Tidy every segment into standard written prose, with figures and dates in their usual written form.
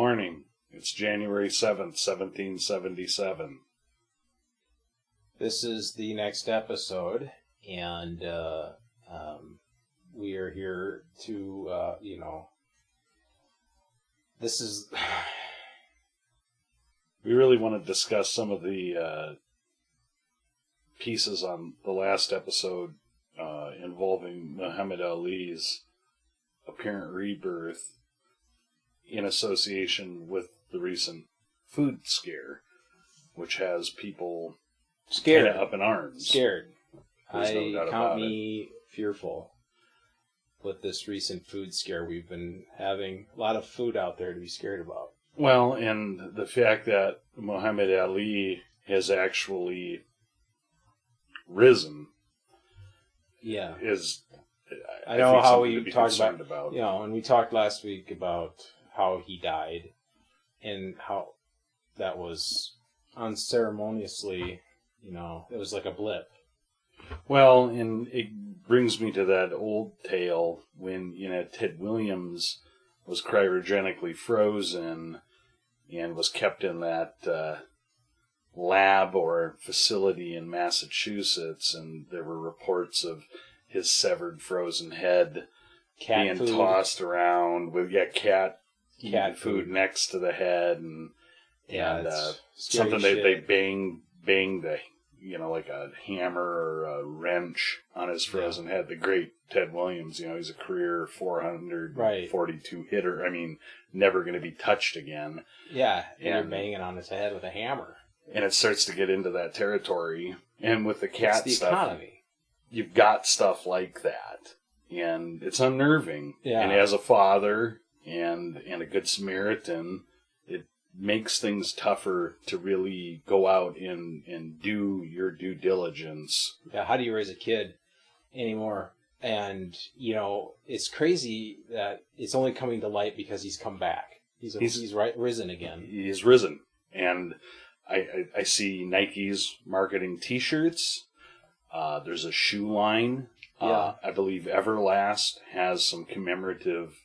morning. It's January 7th, 1777. This is the next episode, and we are here to, this is... We really want to discuss some of the pieces on the last episode involving Muhammad Ali's apparent rebirth in association with the recent food scare, which has people scared, up in arms. Scared. There's no doubt about me fearful with this recent food scare. We've been having a lot of food out there to be scared about. Well, and the fact that Muhammad Ali has actually risen, is I know how we we talked about. And we talked last week about how he died and how that was unceremoniously, it was like a blip. Well, and it brings me to that old tale when, Ted Williams was cryogenically frozen and was kept in that lab or facility in Massachusetts, and there were reports of his severed frozen head being tossed around with cat food next to the head, and something they banged the like a hammer or a wrench on his frozen head. The great Ted Williams, he's a career 442 hitter. I mean, never going to be touched again. Yeah, and you're banging on his head with a hammer. And it starts to get into that territory. And with the cat it's the stuff, economy. You've got stuff like that. And it's unnerving. Yeah. And as a father and a good Samaritan, it makes things tougher to really go out and do your due diligence. Yeah, how do you raise a kid anymore? And, it's crazy that it's only coming to light because he's come back. He's risen again. He's risen. And I see Nike's marketing T-shirts. There's a shoe line. I believe Everlast has some commemorative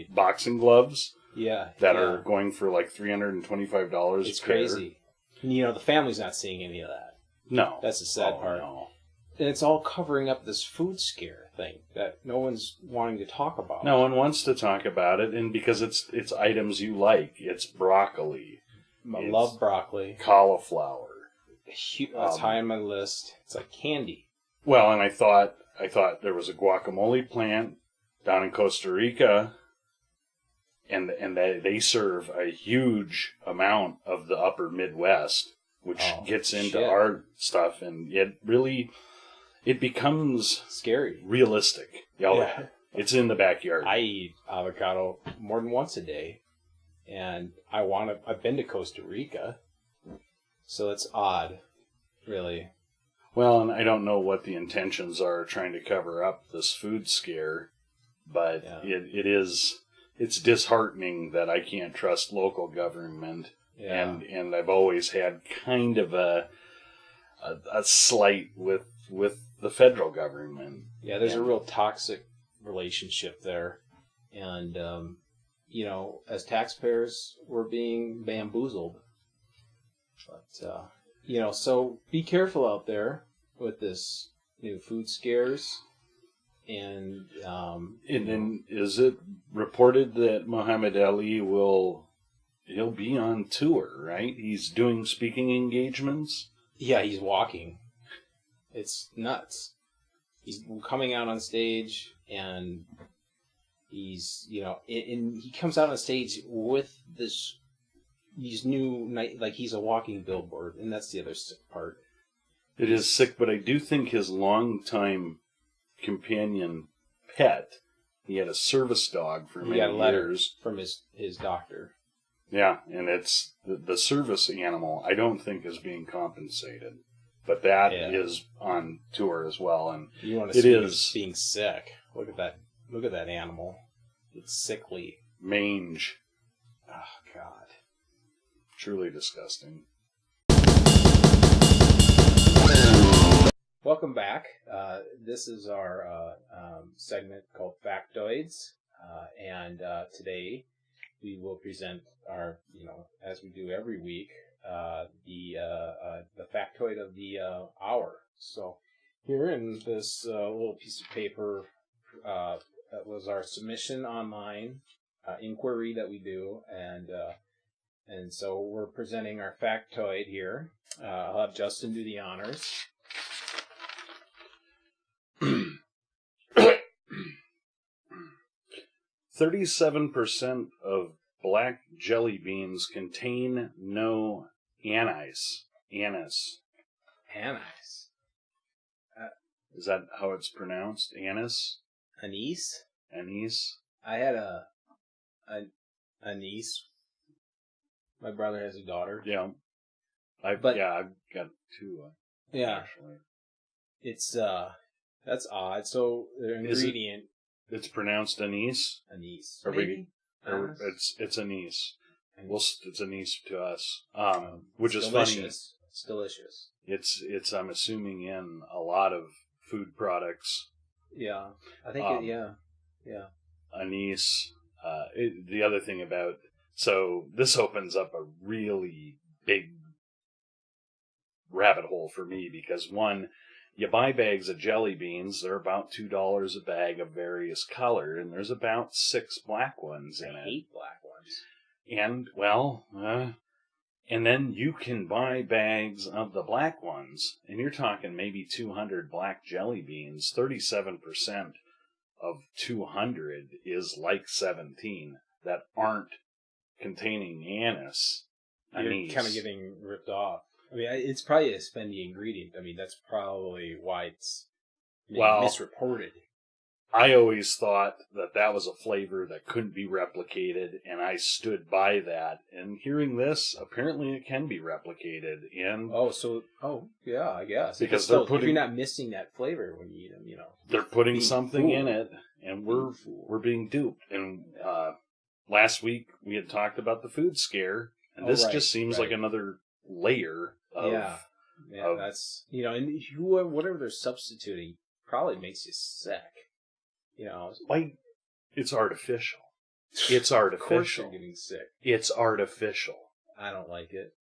boxing gloves. That are going for like $325. It's crazy. And, the family's not seeing any of that. No. That's the sad part. No. And it's all covering up this food scare thing that no one's wanting to talk about. No one wants to talk about it, and because it's items you like. It's broccoli. I love broccoli. Cauliflower. That's high on my list. It's like candy. Well, and I thought there was a guacamole plant down in Costa Rica, and they serve a huge amount of the upper Midwest, which gets into our stuff, and it becomes scary, realistic. Yeah. It's in the backyard. I eat avocado more than once a day, and I've been to Costa Rica, so it's odd, really. Well, and I don't know what the intentions are trying to cover up this food scare, but it's disheartening that I can't trust local government, and I've always had kind of a slight with the federal government. Yeah, there's a real toxic relationship there, and as taxpayers, we're being bamboozled. But so be careful out there with this new food scares. And then is it reported that Muhammad Ali he'll be on tour, right? He's doing speaking engagements? Yeah, he's walking. It's nuts. He's coming out on stage, and he's, and he comes out on stage with these new, like he's a walking billboard, and that's the other sick part. It is sick, but I do think his longtime companion pet, he had a service dog for many years. He got a letter from his doctor. Yeah, and it's the service animal I don't think is being compensated, but that is on tour as well, and you want to see it being sick. Look at that animal. It's sickly. Mange. Oh God. Truly disgusting. Welcome back. This is our segment called Factoids, and today we will present our, as we do every week, the factoid of the hour. So here in this little piece of paper, that was our submission online inquiry that we do, and so we're presenting our factoid here. I'll have Justin do the honors. 37% of black jelly beans contain no anise. Anise. Anise. Is that how it's pronounced? Anise? Anise? Anise? I had a niece. My brother has a daughter. Yeah. I've got two. Yeah. Actually. It's, that's odd. So, the ingredient... It's pronounced anise? Anise. Maybe? It's anise. Well, it's anise to us. Which is delicious. Funny. It's delicious. It's I'm assuming in a lot of food products. Yeah. I think yeah. Anise. The other thing about... So, this opens up a really big rabbit hole for me because, one, you buy bags of jelly beans, they're about $2 a bag of various color, and there's about 6 black ones in it. I hate black ones. And, well, and then you can buy bags of the black ones, and you're talking maybe 200 black jelly beans. 37% of 200 is like 17 that aren't containing anise. You're kind of getting ripped off. I mean, it's probably a spendy ingredient. I mean, that's probably why it's misreported. I always thought that was a flavor that couldn't be replicated, and I stood by that. And hearing this, apparently it can be replicated. And yeah, I guess. Because if you're not missing that flavor when you eat them, they're putting something in it, and we're being duped. And last week we had talked about the food scare, and this just seems like another layer of... Yeah, that's... and whatever they're substituting probably makes you sick. Like, it's artificial. It's artificial. Of course you're getting sick. It's artificial. I don't like it.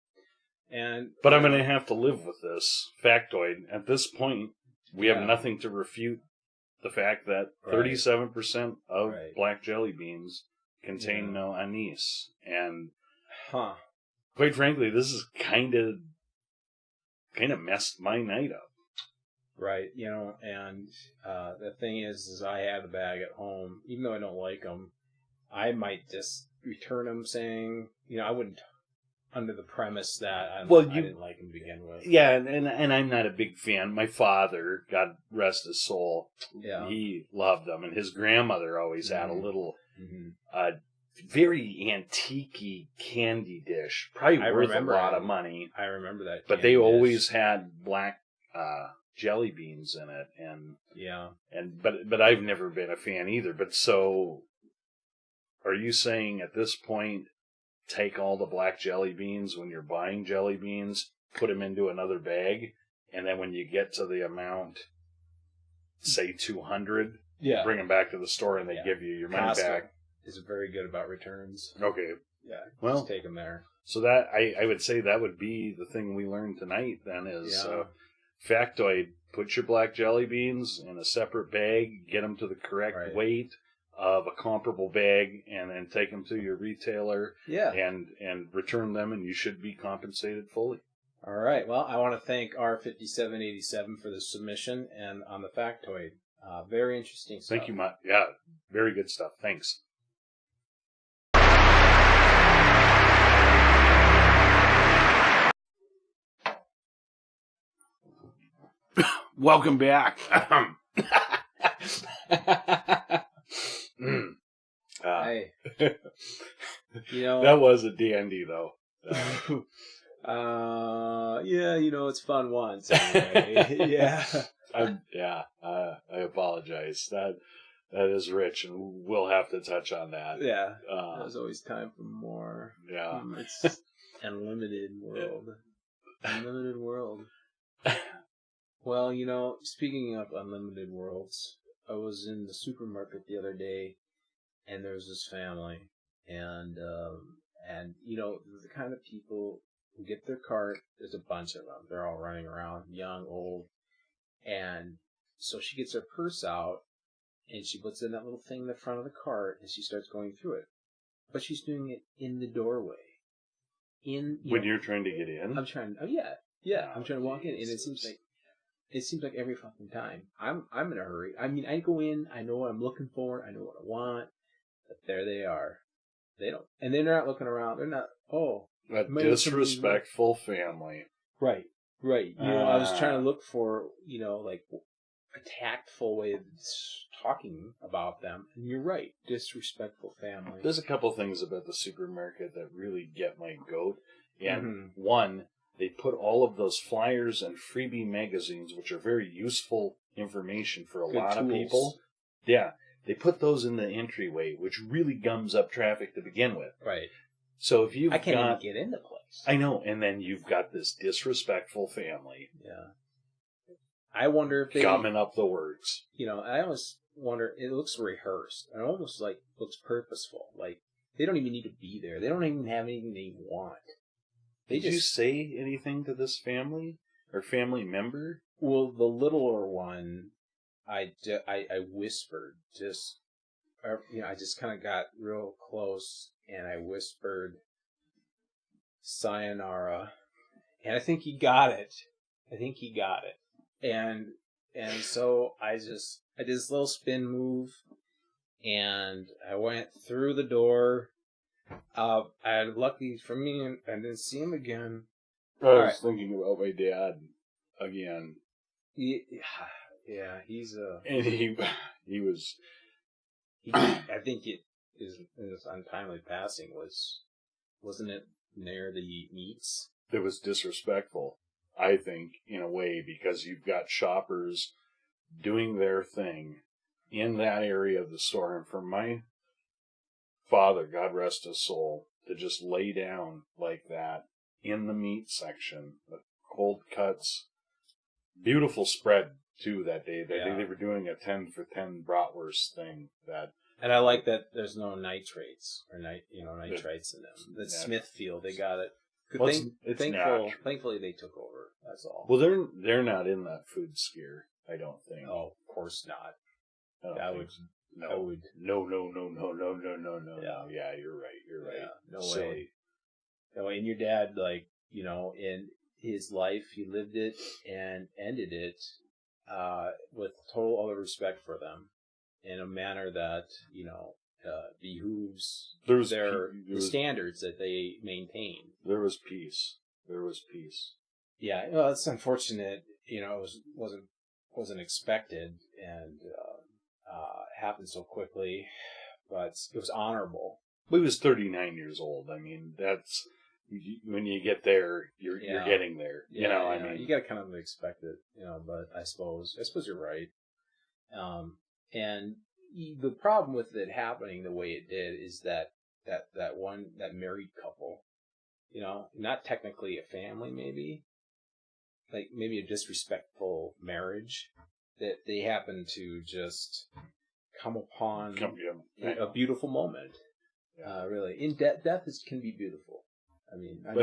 But I'm going to have to live with this factoid. At this point, we have nothing to refute the fact that 37% of black jelly beans contain no anise. And quite frankly, this is kind of messed my night up. Right, and the thing is I have a bag at home. Even though I don't like them, I might just return them saying, I wouldn't, under the premise that I didn't like them to begin with. Yeah, and I'm not a big fan. My father, God rest his soul, he loved them. And his grandmother always had a little, very antique-y candy dish. Probably worth a lot of money. I remember that. But they always had black... jelly beans in it, but I've never been a fan either. But so, are you saying at this point, take all the black jelly beans when you're buying jelly beans, put them into another bag, and then when you get to the amount, say 200, bring them back to the store and they give you your money back? Is very good about returns. Okay. Yeah. Well, just take them there. So that I would say that would be the thing we learned tonight. Then is. Factoid, put your black jelly beans in a separate bag, get them to the correct weight of a comparable bag, and then take them to your retailer and return them, and you should be compensated fully. All right. Well, I want to thank R5787 for the submission and on the factoid. Very interesting stuff. Thank you, Matt. Yeah, very good stuff. Thanks. Welcome back. Hey, that was a dandy, though. it's fun once. Anyway. I apologize. That is rich, and we'll have to touch on that. Yeah, there's always time for more. Yeah, it's unlimited world. Unlimited world. Well, speaking of unlimited worlds, I was in the supermarket the other day, and there was this family, and the kind of people who get their cart. There's a bunch of them. They're all running around, young, old, and so she gets her purse out and she puts it in that little thing in the front of the cart and she starts going through it. But she's doing it in the doorway. When you're trying to get in? I'm trying. Oh yeah. I'm trying to walk in, and it seems like every fucking time I'm in a hurry. I mean, I go in, I know what I'm looking for, I know what I want, but there they are. They don't, and they're not looking around. They're not. Oh, a disrespectful family. Right. I was trying to look for like a tactful way of talking about them, and you're right, disrespectful family. There's a couple things about the supermarket that really get my goat, and one, they put all of those flyers and freebie magazines, which are very useful information for a lot of people. Yeah, they put those in the entryway, which really gums up traffic to begin with. Right. So if I can't even get in the place. I know, and then you've got this disrespectful family. Yeah. I wonder if they gumming up the works. I almost wonder. It looks rehearsed. It almost looks purposeful. Like they don't even need to be there. They don't even have anything they want. Did you say anything to this family or family member? Well, the littler one, I whispered. I just kind of got real close and I whispered, "Sayonara," and I think he got it. And so I did this little spin move, and I went through the door. Lucky for me, I didn't see him again. I was thinking about my dad again. Yeah, he's and he was. I think his untimely passing wasn't it near the meats? It was disrespectful, I think, in a way, because you've got shoppers doing their thing in that area of the store, and for my father, God rest his soul, to just lay down like that in the meat section, the cold cuts, beautiful spread too that day. That day they were doing a 10 for 10 bratwurst thing. And I like that there's no nitrates or nitrites in them. The Smithfield, they got it. Thankfully they took over. That's all. Well, they're not in that food scare, I don't think. Oh, of course not. No. No. Yeah, you're right. Yeah, no way. No way. And your dad, in his life, he lived it and ended it with total utter respect for them in a manner that, behooves the standards that they maintain. There was peace. Yeah, well, it's unfortunate. It wasn't expected and happened so quickly, but it was honorable. Well, he was 39 years old. I mean, that's when you get there, you're getting there. I mean, you got to kind of expect it. But I suppose you're right. And the problem with it happening the way it did is that married couple, not technically a family, maybe a disrespectful marriage, that they happen to just come upon a beautiful moment. Really, in death can be beautiful. I mean, I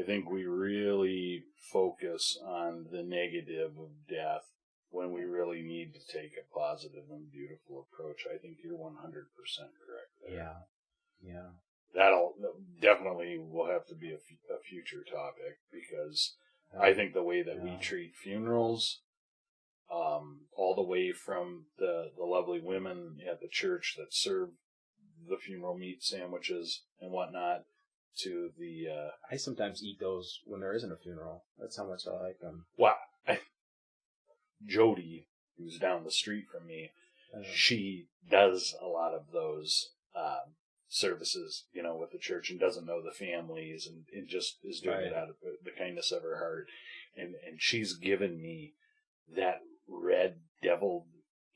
think we really focus on the negative of death when we really need to take a positive and beautiful approach. I think you're 100% correct there. Yeah. That'll definitely will have to be a future topic, because I think the way that we treat funerals, all the way from the lovely women at the church that serve the funeral meat sandwiches and whatnot, to the... I sometimes eat those when there isn't a funeral. That's how much I like them. Wow. Jody, who's down the street from me, she does a lot of those services, with the church, and doesn't know the families, and just is doing it out of the kindness of her heart. And she's given me that red deviled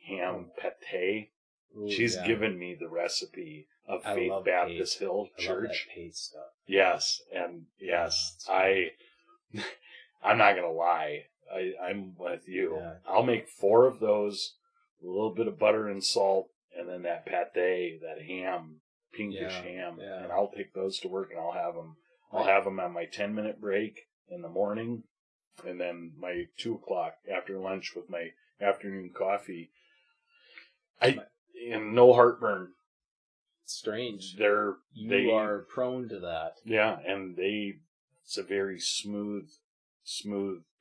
ham pate. Ooh, she's given me the recipe of Faith Baptist Hill Church. I love that pate stuff. Yes, and yes, I'm not gonna lie. I'm with you. Yeah. I'll make 4 of those, a little bit of butter and salt, and then that pate, that ham, pinkish ham, and I'll take those to work, and I'll have them. I'll have them on my 10-minute break in the morning, and then my 2 o'clock after lunch with my afternoon coffee. And no heartburn. Strange. They are prone to that. Yeah, and it's a very smooth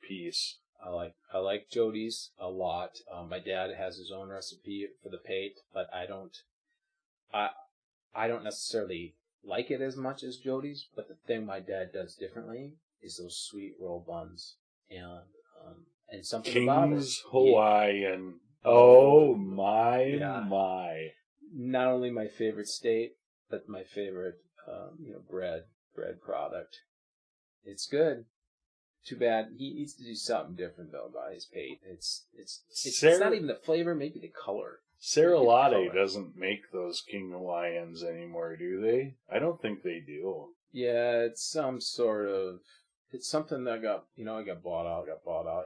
piece. I like Jody's a lot. My dad has his own recipe for the pate, but I don't necessarily like it as much as Jody's. But the thing my dad does differently is those sweet roll buns and something King's about it. Hawaiian. Oh my! Not only my favorite state, but my favorite bread product. It's good. Too bad he needs to do something different though about his pate. It's not even the flavor, maybe the color. Sarah Latte doesn't make those King Hawaiians anymore, do they? I don't think they do. Yeah, it's some sort of. It's something that got bought out,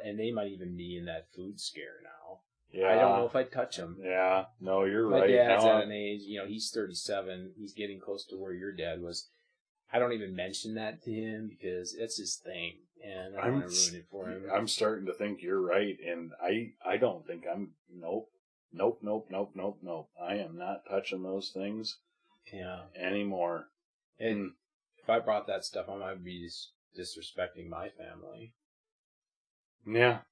and they might even be in that food scare now. Yeah. I don't know if I'd touch them. Yeah, no, you're right. My dad's at an age, he's 37. He's getting close to where your dad was. I don't even mention that to him because it's his thing, and I don't want to ruin it for him. I'm starting to think you're right, and I don't think I'm. Nope. I am not touching those things. Anymore. And if I brought that stuff, I might be disrespecting my family. Yeah,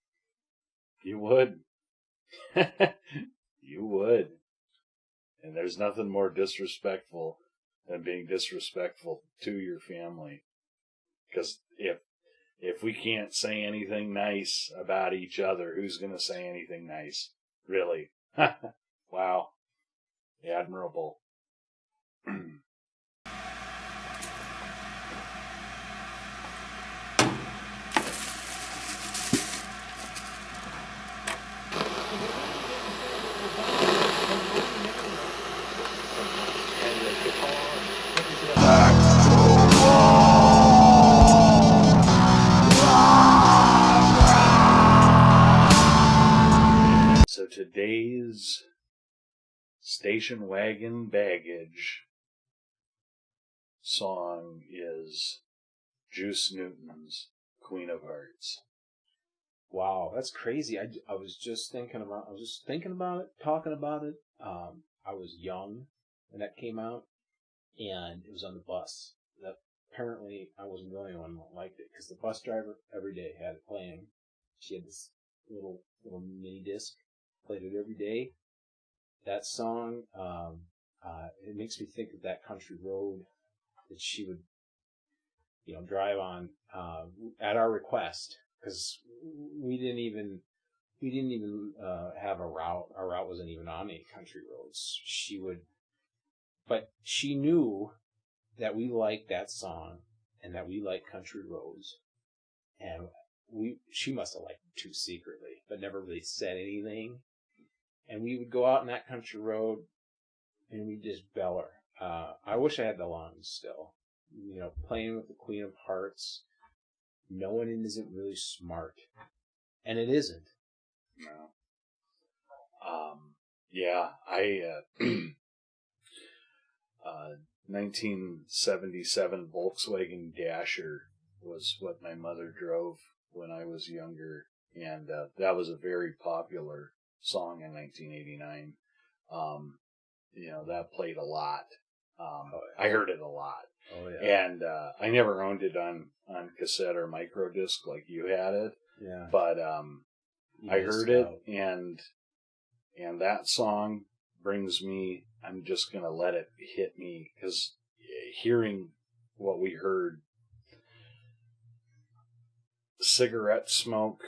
you would. You would. And there's nothing more disrespectful than being disrespectful to your family. Because if we can't say anything nice about each other, who's going to say anything nice? Really? Wow. Admirable. So today's station wagon baggage song is Juice Newton's Queen of Hearts. Wow, that's crazy. I was just thinking about it, talking about it. I was young when that came out, and it was on the bus. Apparently, I wasn't the only one that liked it, because the bus driver every day had it playing. She had this little mini disc, played it every day. That song, it makes me think of that country road that she would, drive on at our request, because we didn't even have a route. Our route wasn't even on any country roads. But she knew that we liked that song and that we liked country roads, and she must have liked them too secretly, but never really said anything. And we would go out in that country road, and we'd just bell her. I wish I had the lungs still. Playing with the Queen of Hearts, knowing it isn't really smart, and it isn't. No. Yeah, 1977 Volkswagen Dasher was what my mother drove when I was younger, and that was a very popular song in 1989. That played a lot. I heard it a lot. Oh yeah. And I never owned it on cassette or micro disc like you had it. Yeah. But I heard it, and that song brings me. I'm just gonna let it hit me, because hearing what we heard, cigarette smoke,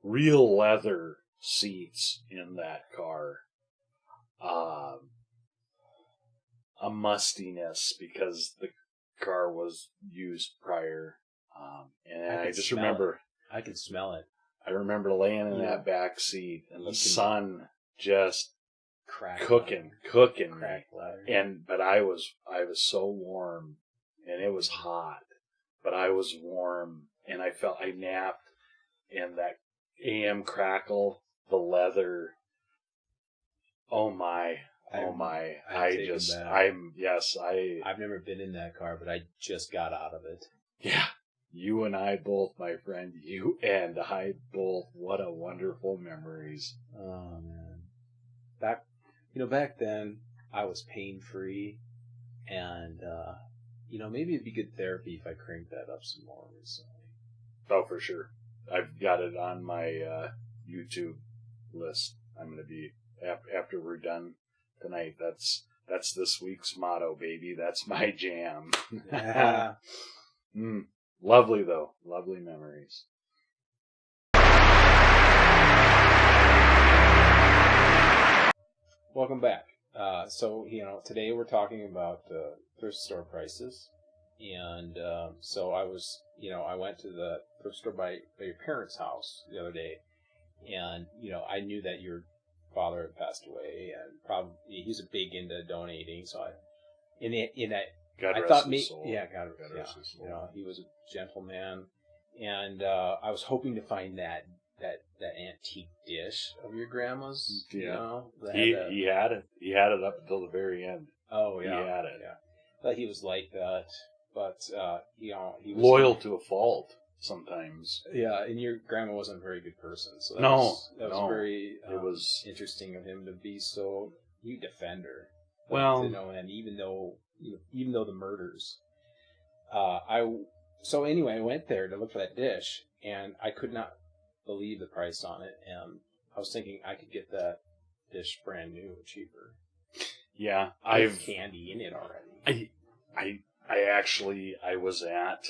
real leather seats in that car, a mustiness because the car was used prior, and I just remember I can smell it. I remember laying in that back seat and the sun just cooking me. But I was so warm, and it was hot, but I was warm, and I felt I napped, and that AM crackle, the leather, Oh my. Oh my. I've never been in that car, but I just got out of it. Yeah. You and I both, my friend. You and I both. What a wonderful memories. Oh man. Back then I was pain free, and maybe it'd be good therapy if I cranked that up some more recently. Oh, for sure. I've got it on my YouTube list. I'm going to be after we're done tonight. That's this week's motto, baby. That's my jam. Yeah. Lovely though. Lovely memories. Welcome back. Today we're talking about thrift store prices, and so I went to the thrift store by your parents' house the other day, and I knew that your father had passed away, and probably he's a big into donating. So God I rest thought his me, soul. yeah, God rest his soul. He was a gentleman, and I was hoping to find that antique dish of your grandma's. Yeah, he had it. He had it up until the very end. Oh yeah, he had it. Yeah, but he was like that. But he was loyal to a fault sometimes. Yeah, and your grandma wasn't a very good person, so that was very it was interesting of him to be so you defend her. Well, and even though the murders, I went there to look for that dish, and I could not believe the price on it, and I was thinking I could get that dish brand new, cheaper. Yeah, I've candy in it already. I was at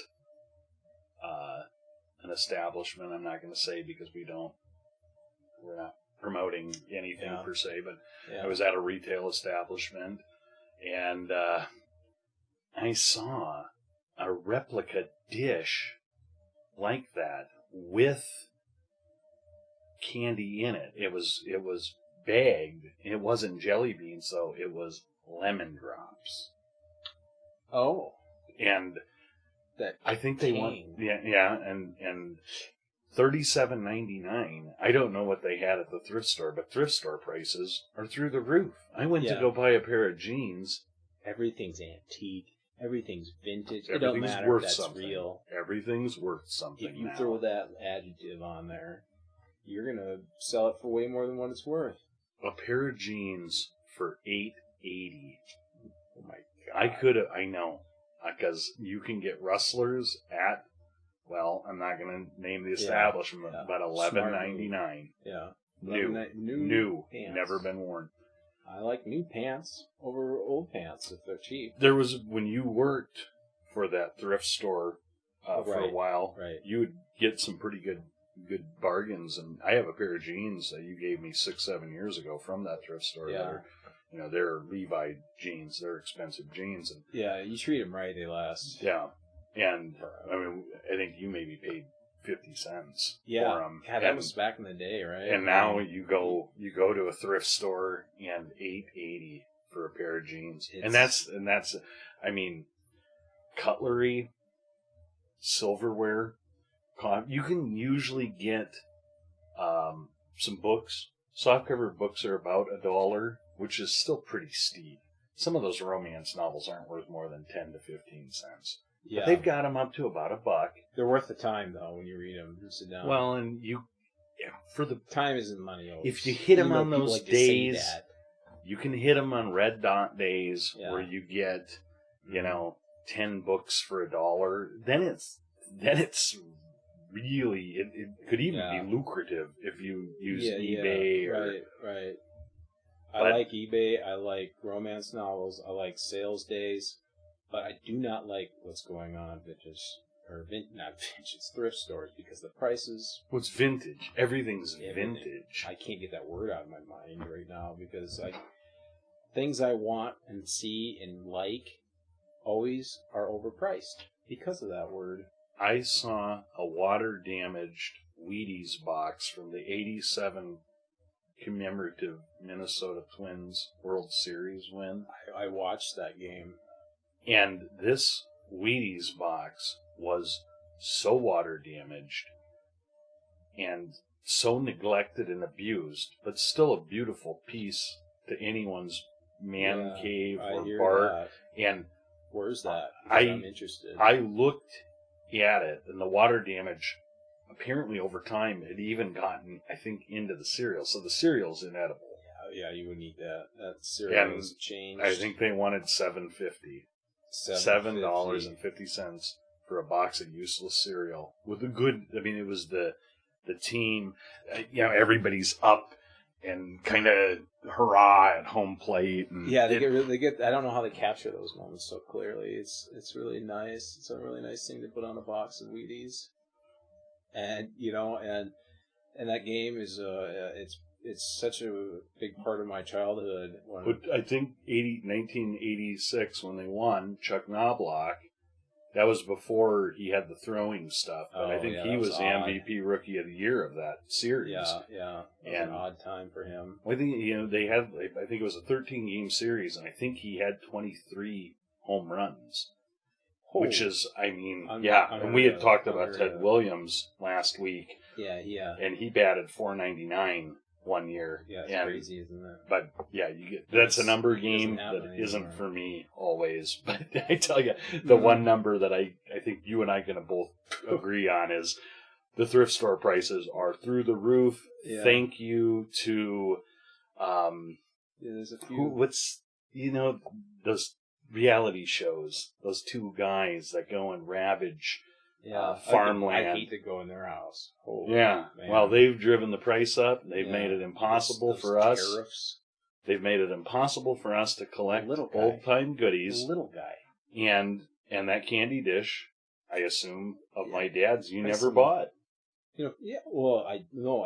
an establishment. I'm not going to say because we're not promoting anything per se, but I was at a retail establishment, and I saw a replica dish like that with candy in it. It was bagged. It wasn't jelly beans, though. It was lemon drops. Oh, and that I think they want and $37.99. I don't know what they had at the thrift store, but thrift store prices are through the roof. I went to go buy a pair of jeans. Everything's antique. Everything's vintage. Everything's it don't matter worth if that's something. real. Everything's worth something. If you throw that adjective on there, you're gonna sell it for way more than what it's worth. A pair of jeans for $8.80. Oh my God! I know, because you can get Rustlers at. Well, I'm not going to name the establishment, but $11.99. Yeah, new, never been worn. I like new pants over old pants if they're cheap. There was when you worked for that thrift store for a while, you would get some pretty good bargains. And I have a pair of jeans that you gave me 6-7 years ago from that thrift store. Yeah. That are, they're Levi jeans. They're expensive jeans. And yeah, you treat them right, they last. Yeah. And I mean, I think you maybe paid 50 cents for them. Yeah, that was back in the day, right? And now you go to a thrift store and $8.80 for a pair of jeans. And that's I mean, cutlery, silverware, you can usually get some books. Softcover books are about $1, which is still pretty steep. Some of those romance novels aren't worth more than 10 to 15 cents. Yeah. But they've got them up to about $1. They're worth the time, though, when you read them and sit down. Well, and for the time isn't money. Always. If you hit them on those days, you can hit them on red dot days where you get, 10 books for $1. Then it's really, it could even be lucrative if you use eBay. Right. I like eBay. I like romance novels. I like sales days. But I do not like what's going on at thrift stores because the prices. What's vintage? Everything's vintage. I can't get that word out of my mind right now because things I want and see and like always are overpriced because of that word. I saw a water-damaged Wheaties box from the '87 commemorative Minnesota Twins World Series win. I watched that game. And this Wheaties box was so water damaged and so neglected and abused, but still a beautiful piece to anyone's man cave I or hear bar. that. And Where's that? I'm interested. I looked at it, and the water damage apparently over time had even gotten, I think, into the cereal. So the cereal's inedible. Yeah, you would need that. That cereal is changed. I think they wanted $7.50. $7.50 for a box of useless cereal with a good. I mean, it was the team. Everybody's up and kind of hurrah at home plate. And they get. I don't know how they capture those moments so clearly. It's really nice. It's a really nice thing to put on a box of Wheaties, and and that game is it's such a big part of my childhood. But I think 1986 when they won, Chuck Knobloch, that was before he had the throwing stuff. But I think he was the MVP Rookie of the Year of that series. Yeah. It was an odd time for him. I think they had. I think it was a 13-game series, and I think he had 23 home runs. Which is, and we had talked about Ted Williams last week. Yeah. And he batted .499 one year. Yeah, it's crazy, isn't it? But yeah, that's a number game that isn't for me always. But I tell you, the one number that I think you and I can both agree on is the thrift store prices are through the roof. Yeah. Thank you to there's a few. Those reality shows, those two guys that go and ravage farmland. I hate to go in their house. Man. Well, they've driven the price up. They've made it impossible for us. Tariffs. They've made it impossible for us to collect old-time goodies. Little guy. And that candy dish, I assume, of my dad's, never bought. I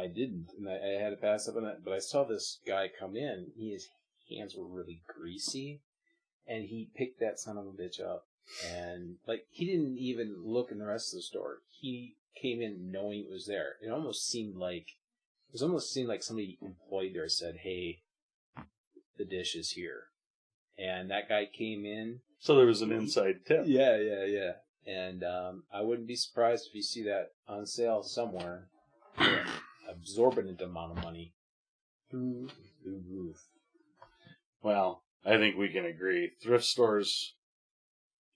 didn't. And I had to pass up on that. But I saw this guy come in. His hands were really greasy. And he picked that son of a bitch up. And, he didn't even look in the rest of the store. He came in knowing it was there. It almost seemed like somebody employed there said, hey, the dish is here. And that guy came in. So there was an inside tip. Yeah. And I wouldn't be surprised if you see that on sale somewhere for an absorbent amount of money through the roof. Well, I think we can agree. Thrift stores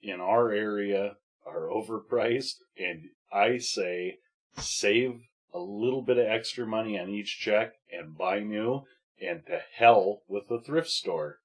in our area are overpriced, and I say save a little bit of extra money on each check and buy new, and to hell with the thrift store.